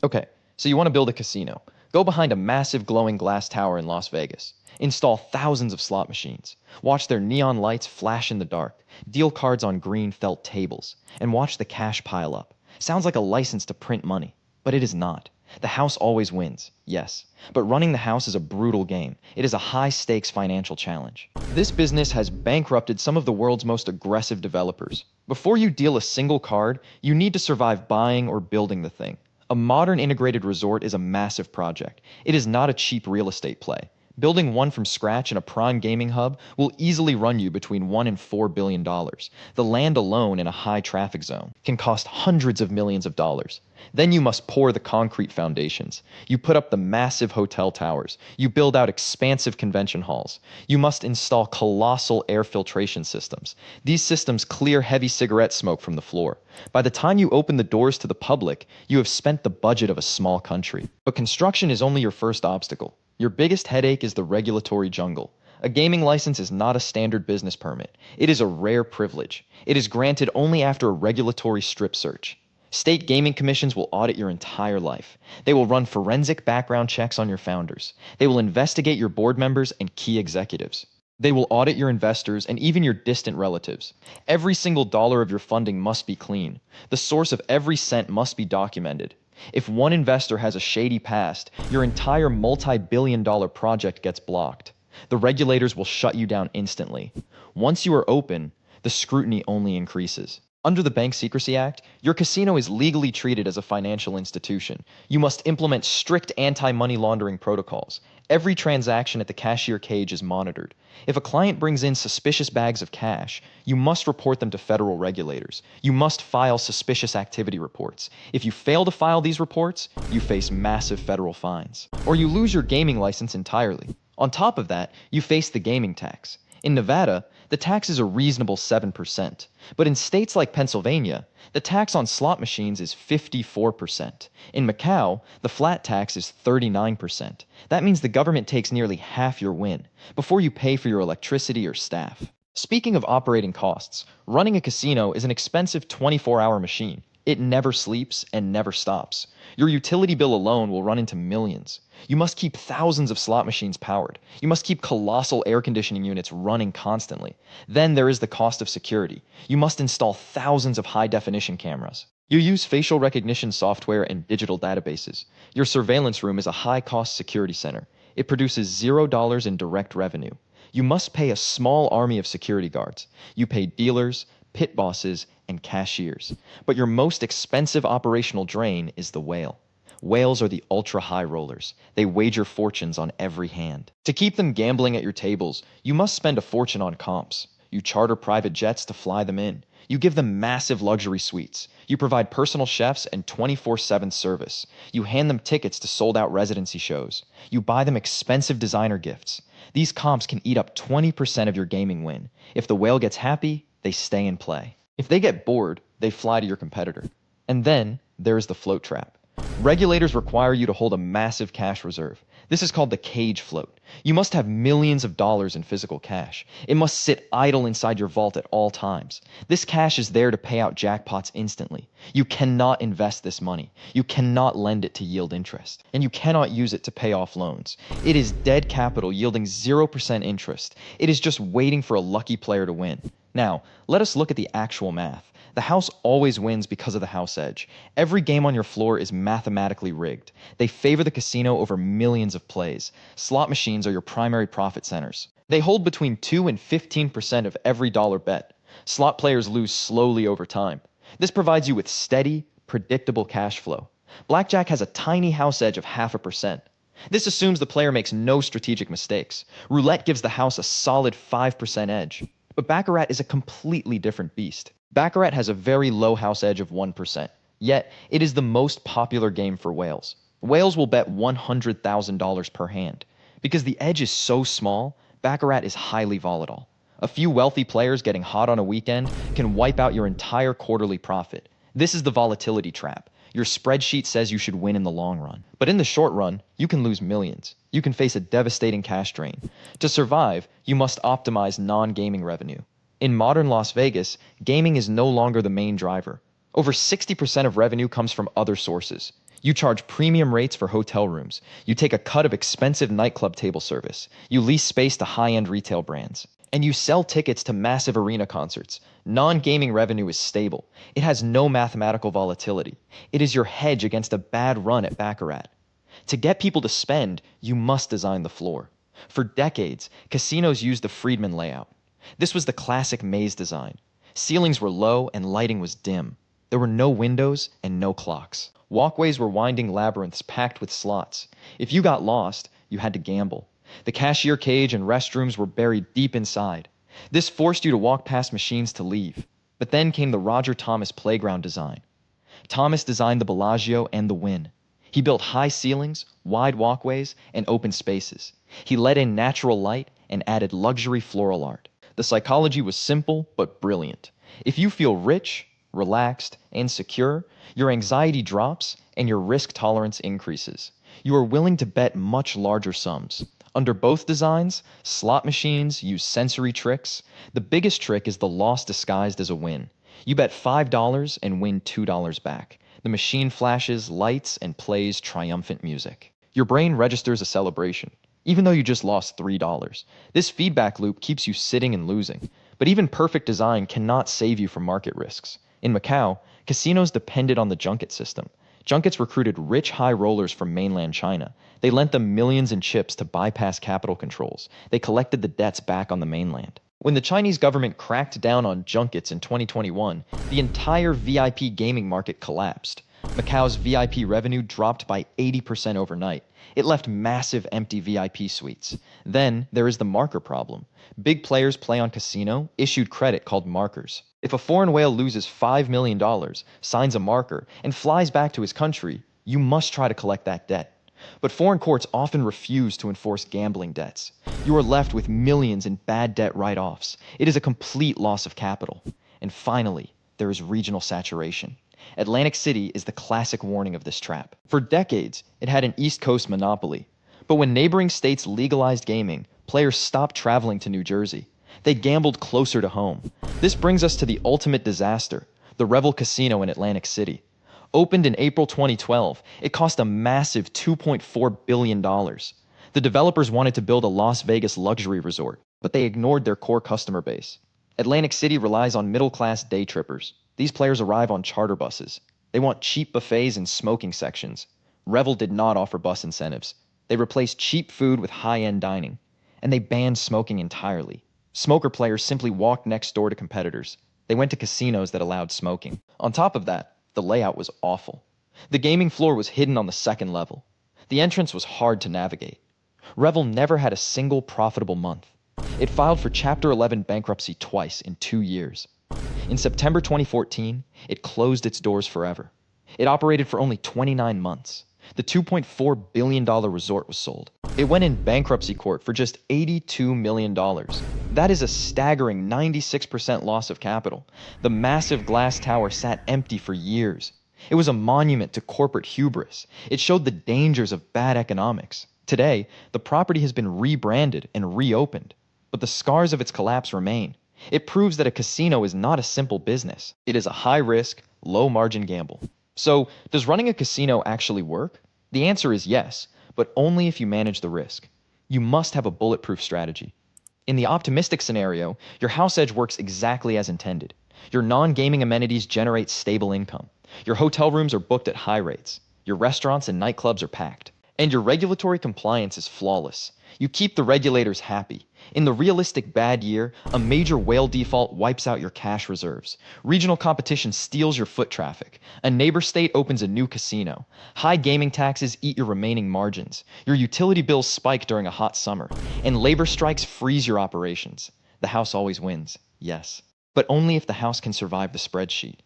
Okay, so you want to build a casino. Go behind a massive glowing glass tower in Las Vegas. Install thousands of slot machines. Watch their neon lights flash in the dark. Deal cards on green felt tables. And watch the cash pile up. Sounds like a license to print money, but it is not. The house always wins, yes. But running the house is a brutal game. It is a high-stakes financial challenge. This business has bankrupted some of the world's most aggressive developers. Before you deal a single card, you need to survive buying or building the thing. A modern integrated resort is a massive project. It is not a cheap real estate play. Building one from scratch in a prime gaming hub will easily run you between $1 and $4 billion. The land alone in a high traffic zone can cost hundreds of millions of dollars. Then you must pour the concrete foundations. You put up the massive hotel towers. You build out expansive convention halls. You must install colossal air filtration systems. These systems clear heavy cigarette smoke from the floor. By the time you open the doors to the public, you have spent the budget of a small country. But construction is only your first obstacle. Your biggest headache is the regulatory jungle. A gaming license is not a standard business permit. It is a rare privilege. It is granted only after a regulatory strip search. State gaming commissions will audit your entire life. They will run forensic background checks on your founders. They will investigate your board members and key executives. They will audit your investors and even your distant relatives. Every single dollar of your funding must be clean. The source of every cent must be documented. If one investor has a shady past, your entire multi-billion-dollar project gets blocked. The regulators will shut you down instantly. Once you are open, the scrutiny only increases. Under the Bank Secrecy Act, your casino is legally treated as a financial institution. You must implement strict anti-money laundering protocols. Every transaction at the cashier cage is monitored. If a client brings in suspicious bags of cash, you must report them to federal regulators. You must file suspicious activity reports. If you fail to file these reports, you face massive federal fines. Or you lose your gaming license entirely. On top of that, you face the gaming tax. In Nevada, the tax is a reasonable 7%. But in states like Pennsylvania, the tax on slot machines is 54%. In Macau, the flat tax is 39%. That means the government takes nearly half your win before you pay for your electricity or staff. Speaking of operating costs, running a casino is an expensive 24-hour machine. It never sleeps and never stops. Your utility bill alone will run into millions. You must keep thousands of slot machines powered. You must keep colossal air conditioning units running constantly. Then there is the cost of security. You must install thousands of high-definition cameras. You use facial recognition software and digital databases. Your surveillance room is a high-cost security center. It produces $0 in direct revenue. You must pay a small army of security guards. You pay dealers, pit bosses, and cashiers. But your most expensive operational drain is the whale. Whales are the ultra-high rollers. They wager fortunes on every hand. To keep them gambling at your tables, you must spend a fortune on comps. You charter private jets to fly them in. You give them massive luxury suites. You provide personal chefs and 24/7 service. You hand them tickets to sold-out residency shows. You buy them expensive designer gifts. These comps can eat up 20% of your gaming win. If the whale gets happy, they stay and play. If they get bored, they fly to your competitor. And then there is the float trap. Regulators require you to hold a massive cash reserve. This is called the cage float. You must have millions of dollars in physical cash. It must sit idle inside your vault at all times. This cash is there to pay out jackpots instantly. You cannot invest this money. You cannot lend it to yield interest. And you cannot use it to pay off loans. It is dead capital yielding 0% interest. It is just waiting for a lucky player to win. Now, let us look at the actual math. The house always wins because of the house edge. Every game on your floor is mathematically rigged. They favor the casino over millions of plays. Slot machines are your primary profit centers. They hold between 2 and 15% of every dollar bet. Slot players lose slowly over time. This provides you with steady, predictable cash flow. Blackjack has a tiny house edge of 0.5%. This assumes the player makes no strategic mistakes. Roulette gives the house a solid 5% edge. But Baccarat is a completely different beast. Baccarat has a very low house edge of 1%, yet it is the most popular game for whales. Whales will bet $100,000 per hand. Because the edge is so small, Baccarat is highly volatile. A few wealthy players getting hot on a weekend can wipe out your entire quarterly profit. This is the volatility trap. Your spreadsheet says you should win in the long run. But in the short run, you can lose millions. You can face a devastating cash drain. To survive, you must optimize non-gaming revenue. In modern Las Vegas, gaming is no longer the main driver. Over 60% of revenue comes from other sources. You charge premium rates for hotel rooms. You take a cut of expensive nightclub table service. You lease space to high-end retail brands. And you sell tickets to massive arena concerts. Non-gaming revenue is stable. It has no mathematical volatility. It is your hedge against a bad run at Baccarat. To get people to spend, you must design the floor. For decades, casinos used the Friedman layout. This was the classic maze design. Ceilings were low and lighting was dim. There were no windows and no clocks. Walkways were winding labyrinths packed with slots. If you got lost, you had to gamble. The cashier cage and restrooms were buried deep inside. This forced you to walk past machines to leave. But then came the Roger Thomas playground design. Thomas designed the Bellagio and the Wynn. He built high ceilings, wide walkways, and open spaces. He let in natural light and added luxury floral art. The psychology was simple but brilliant. If you feel rich, relaxed, and secure, your anxiety drops and your risk tolerance increases. You are willing to bet much larger sums. Under both designs, slot machines use sensory tricks. The biggest trick is the loss disguised as a win. You bet $5 and win $2 back. The machine flashes lights and plays triumphant music. Your brain registers a celebration, even though you just lost $3. This feedback loop keeps you sitting and losing. But even perfect design cannot save you from market risks. In Macau, casinos depended on the junket system. Junkets recruited rich high rollers from mainland China. They lent them millions in chips to bypass capital controls. They collected the debts back on the mainland. When the Chinese government cracked down on junkets in 2021, the entire VIP gaming market collapsed. Macau's VIP revenue dropped by 80% overnight. It left massive empty VIP suites. Then there is the marker problem. Big players play on casino, issued credit called markers. If a foreign whale loses $5 million, signs a marker, and flies back to his country, you must try to collect that debt. But foreign courts often refuse to enforce gambling debts. You are left with millions in bad debt write-offs. It is a complete loss of capital. And finally, there is regional saturation. Atlantic City is the classic warning of this trap. For decades, it had an East Coast monopoly. But when neighboring states legalized gaming, players stopped traveling to New Jersey. They gambled closer to home. This brings us to the ultimate disaster, the Revel Casino in Atlantic City. Opened in April 2012, it cost a massive $2.4 billion. The developers wanted to build a Las Vegas luxury resort, but they ignored their core customer base. Atlantic City relies on middle-class day trippers. These players arrive on charter buses. They want cheap buffets and smoking sections. Revel did not offer bus incentives. They replaced cheap food with high-end dining. And they banned smoking entirely. Smoker players simply walked next door to competitors. They went to casinos that allowed smoking. On top of that, the layout was awful. The gaming floor was hidden on the second level. The entrance was hard to navigate. Revel never had a single profitable month. It filed for Chapter 11 bankruptcy twice in 2 years. In September 2014, it closed its doors forever. It operated for only 29 months. The $2.4 billion resort was sold. It went in bankruptcy court for just $82 million. That is a staggering 96% loss of capital. The massive glass tower sat empty for years. It was a monument to corporate hubris. It showed the dangers of bad economics. Today, the property has been rebranded and reopened, but the scars of its collapse remain. It proves that a casino is not a simple business. It is a high-risk, low-margin gamble. So, does running a casino actually work? The answer is yes, but only if you manage the risk. You must have a bulletproof strategy. In the optimistic scenario, your house edge works exactly as intended. Your non-gaming amenities generate stable income. Your hotel rooms are booked at high rates. Your restaurants and nightclubs are packed. And your regulatory compliance is flawless. You keep the regulators happy. In the realistic bad year, a major whale default wipes out your cash reserves. Regional competition steals your foot traffic. A neighbor state opens a new casino. High gaming taxes eat your remaining margins. Your utility bills spike during a hot summer. And labor strikes freeze your operations. The house always wins, yes. But only if the house can survive the spreadsheet.